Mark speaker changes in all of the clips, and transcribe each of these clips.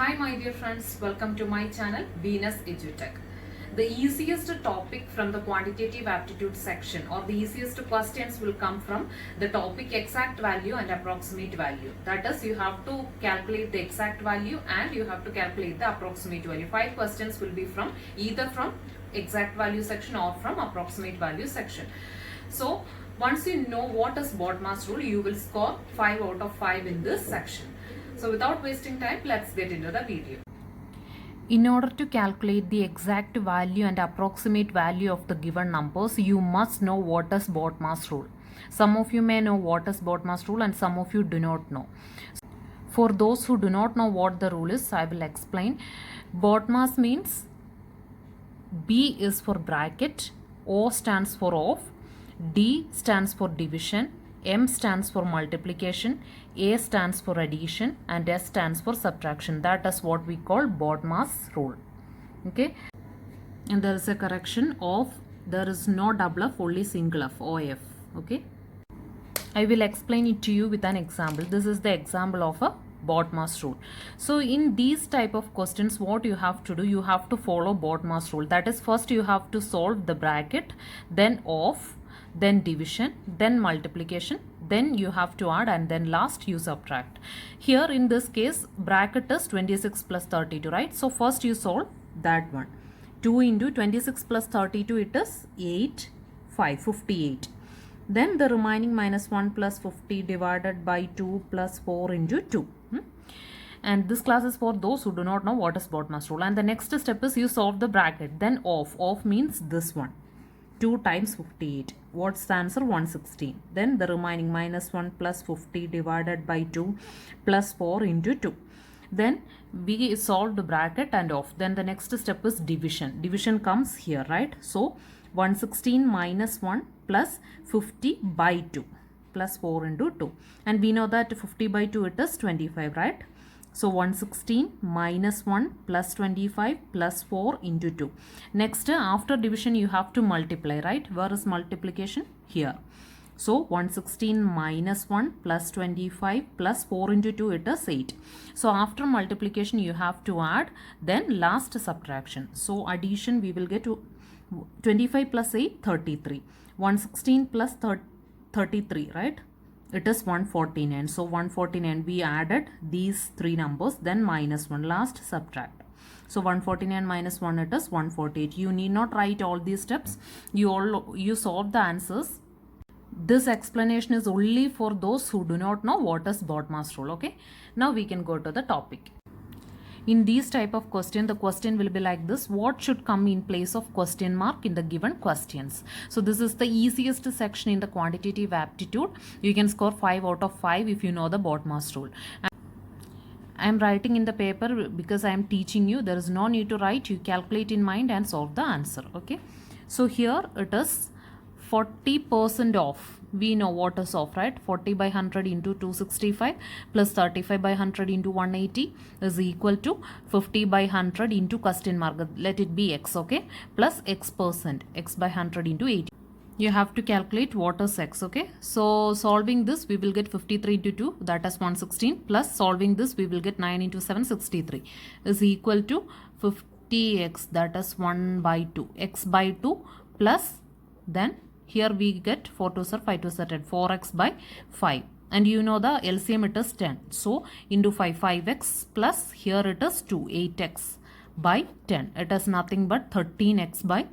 Speaker 1: Hi my dear friends, welcome to my channel Venus EduTech. The easiest topic from the quantitative aptitude section or the easiest questions will come from the topic exact value and approximate value. That is, you have to calculate the exact value and you have to calculate the approximate value. 5 questions will be from either from exact value section or from approximate value section. So once you know what is BODMAS rule, you will score 5 out of 5 in this section. So without wasting time, let's get into the video. In order to calculate the exact value and approximate value of the given numbers, you must know what is BODMAS rule. Some of you may know what is BODMAS rule and some of you do not know. For those who do not know what the rule is, I will explain. BODMAS means B is for bracket, O stands for off, D stands for division, M stands for multiplication, A stands for addition and S stands for subtraction. That is what we call BODMAS rule. Okay. And there is a correction of, there is no double F, only single F, OF. Okay. I will explain it to you with an example. This is the example of a BODMAS rule. So in these type of questions, what you have to do, you have to follow BODMAS rule. That is, first you have to solve the bracket, then off, then division, then multiplication, then you have to add, and then last you subtract. Here in this case, bracket is 26 plus 32, right? So first you solve that one. 2 into 26 plus 32, it is 8, 5, 58. Then the remaining minus 1 plus 50 divided by 2 plus 4 into 2. And this class is for those who do not know what is BODMAS rule. And the next step is you solve the bracket, then off. Off means this one. 2 times 58. What's the answer? 116. Then the remaining minus 1 plus 50 divided by 2 plus 4 into 2. Then we solve the bracket and off. Then the next step is division. Division comes here, right? So 116 minus 1 plus 50 by 2 plus 4 into 2. And we know that 50 by 2 it is 25, right? So 116 minus 1 plus 25 plus 4 into 2. Next, after division you have to multiply, right? Where is multiplication? Here. So 116 minus 1 plus 25 plus 4 into 2, it is 8. So after multiplication you have to add, then last subtraction. So addition we will get to 25 plus 8, 33. 116 plus 33, right? It is 149. So 149, we added these three numbers, then minus 1, last subtract. So 149 minus 1, it is 148. You need not write all these steps. You solve the answers. This explanation is only for those who do not know what is BODMAS rule. Okay. Now we can go to the topic. In these type of question, the question will be like this: what should come in place of question mark in the given questions? So this is the easiest section in the quantitative aptitude. You can score 5 out of 5 if you know the BODMAS rule. I am writing in the paper because I am teaching you. There is no need to write. You calculate in mind and solve the answer. Okay. So here it is 40% off. We know what is off, right? 40 by 100 into 265 plus 35 by 100 into 180 is equal to 50 by 100 into question mark. Let it be x, okay? Plus x percent, x by 100 into 80. You have to calculate what is x, okay? So solving this, we will get 53 into 2, that is 116, plus solving this, we will get 9 into 7, 63 is equal to 50x, that is 1 by 2, x by 2 plus then here we get 4 2s are 5 2s are 10, 4x by 5. And you know the LCM, it is 10. So into 5, 5x plus here it is 2, 8x by 10. It is nothing but 13x by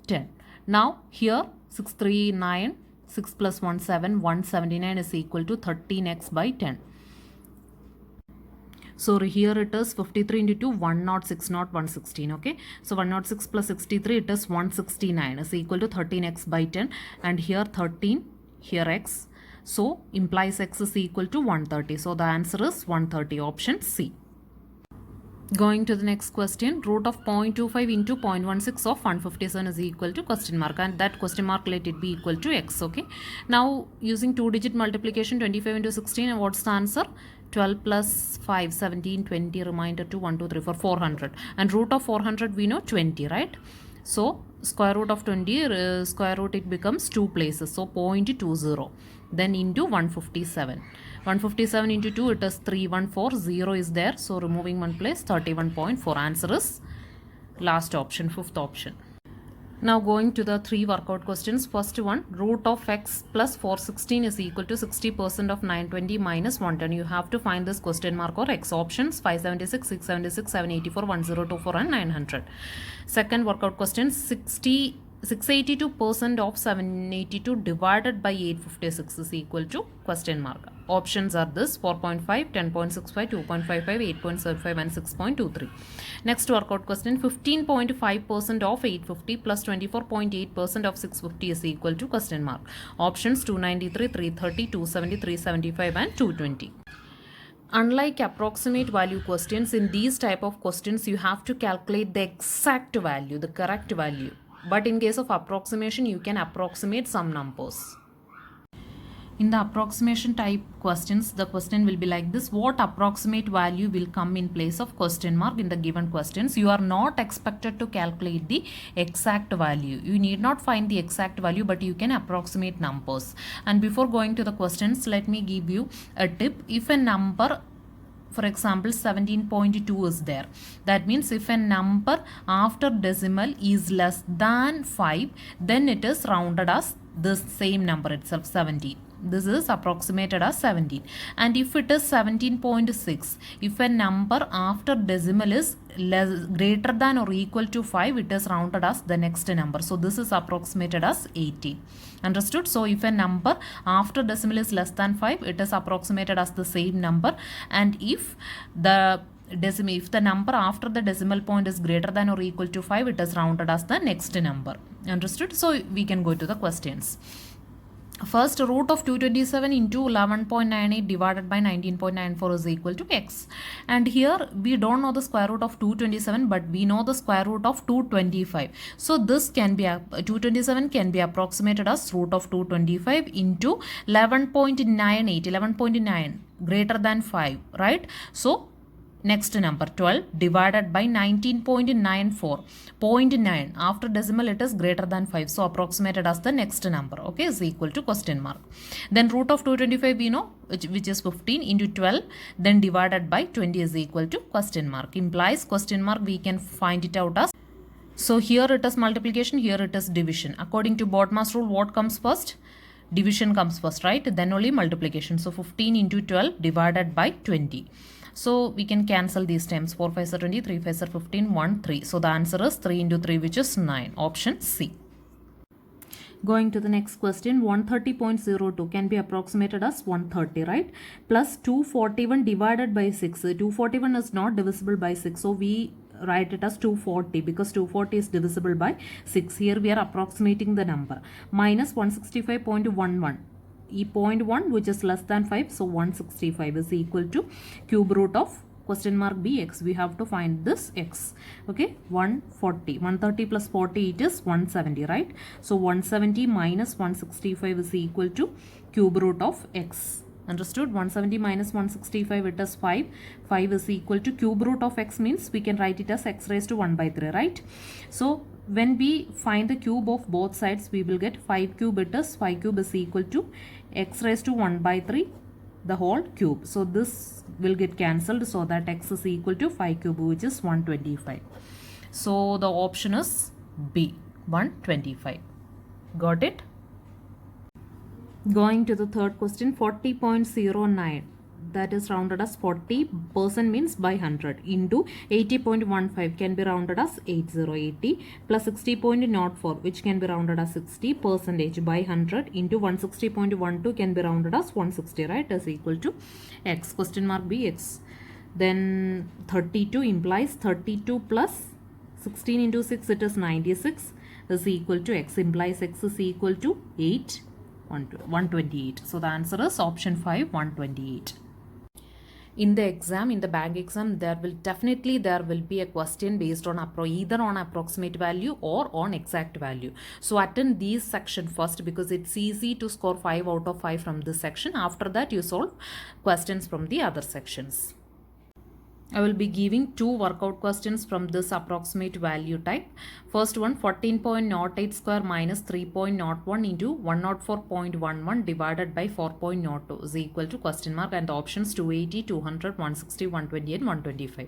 Speaker 1: 10. Now here 639, 6 plus 1, 7, 179 is equal to 13x by 10. So here it is 53 into 2, 106, not 116, okay? So 106 plus 63, it is 169 is equal to 13x by 10. And here 13, here x. So implies x is equal to 130. So the answer is 130, option C. Going to the next question, root of 0.25 into 0.16 of 157 is equal to question mark, and that question mark let it be equal to x, okay? Now using 2-digit multiplication, 25 into 16, and what's the answer? 12 plus 5, 17, 20, remainder to 1, 2, 3, 4, 400. And root of 400 we know 20, right? So square root of 20, square root it becomes 2 places. So 0.20. Then into 157. 157 into 2, it is 314. 0 is there, so removing one place, 31.4. Answer is last option, fifth option. Now going to the 3 workout questions. First one, root of x plus 416 is equal to 60% of 920 minus 110. You have to find this question mark or x. Options 576, 676, 784, 1024 and 900. Second workout question, 682% of 782 divided by 856 is equal to question mark. Options are this: 4.5, 10.65, 2.55, 8.75 and 6.23. Next workout question, 15.5% of 850 plus 24.8% of 650 is equal to question mark. Options 293, 330, 270, 375 and 220. Unlike approximate value questions, in these type of questions you have to calculate the exact value, the correct value. But in case of approximation, you can approximate some numbers. In the approximation type questions, the question will be like this: what approximate value will come in place of question mark in the given questions? You are not expected to calculate the exact value. You need not find the exact value, but you can approximate numbers. And before going to the questions, let me give you a tip. If a number, for example 17.2 is there, that means if a number after decimal is less than 5, then it is rounded as the same number itself, 17. This is approximated as 17. And if it is 17.6, if a number after decimal is greater than or equal to 5, it is rounded as the next number. So this is approximated as 18. Understood? So if a number after decimal is less than 5, it is approximated as the same number. And if the number after the decimal point is greater than or equal to 5, it is rounded as the next number. Understood? So we can go to the questions. First, root of 227 into 11.98 divided by 19.94 is equal to x. And here we don't know the square root of 227, but we know the square root of 225. So this can be 227 can be approximated as root of 225 into 11.98, 11.9 greater than 5, right? So next number 12 divided by 19.94, 0.9 after decimal it is greater than 5, so approximated as the next number, okay, is equal to question mark. Then root of 225 we know, which is 15 into 12, then divided by 20 is equal to question mark. Implies question mark we can find it out as, so here it is multiplication, here it is division. According to BODMAS rule, what comes first? Division comes first, right? Then only multiplication. So 15 into 12 divided by 20. So we can cancel these terms. 4 5 are 20, 3 5 are 15, 1 3. So the answer is 3 into 3, which is 9. Option C. Going to the next question, 130.02 can be approximated as 130, right? Plus 241 divided by 6. 241 is not divisible by 6. So we write it as 240 because 240 is divisible by 6. Here we are approximating the number. Minus 165.11. E 0.1 which is less than 5, so 165 is equal to cube root of question mark b x. We have to find this x, okay. 140, 130 plus 40, it is 170, right? So 170 minus 165 is equal to cube root of x. Understood? 170 minus 165, it is 5. 5 is equal to cube root of x, means we can write it as x raised to 1 by 3, right? So when we find the cube of both sides, we will get 5 cube, it is 5 cube is equal to x raised to 1 by 3 the whole cube. So this will get cancelled, so that x is equal to 5 cube, which is 125. So the option is B, 125. Got it? Going to the third question, 40.09, that is rounded as 40% means by 100 into 80.15 can be rounded as 8080 plus 60.04 which can be rounded as 60% by 100 into 160.12 can be rounded as 160, right, is equal to x. Question mark b x. Then 32 implies 32 plus 16 into 6, it is 96 is equal to x, implies x is equal to 8. 128. So the answer is option 5, 128. In the exam, in the bank exam, there will be a question based on either on approximate value or on exact value. So attend these section first because it's easy to score 5 out of 5 from this section. After that, you solve questions from the other sections. I will be giving two workout questions from this approximate value type. First one, 14.08 square minus 3.01 into 104.11 divided by 4.02 is equal to question mark, and the options 280, 200, 160, 120 and 125.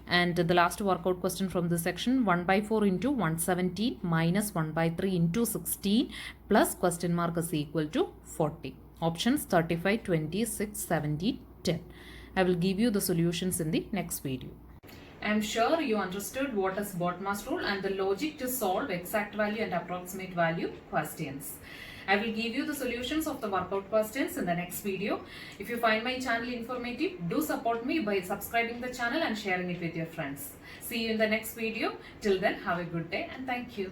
Speaker 1: And the last workout question from this section, 1 by 4 into 117 minus 1 by 3 into 16 plus question mark is equal to 40. Options 35, 26, 17, 10. I will give you the solutions in the next video. I am sure you understood what is BODMAS rule and the logic to solve exact value and approximate value questions. I will give you the solutions of the workout questions in the next video. If you find my channel informative, do support me by subscribing the channel and sharing it with your friends. See you in the next video. Till then, have a good day and thank you.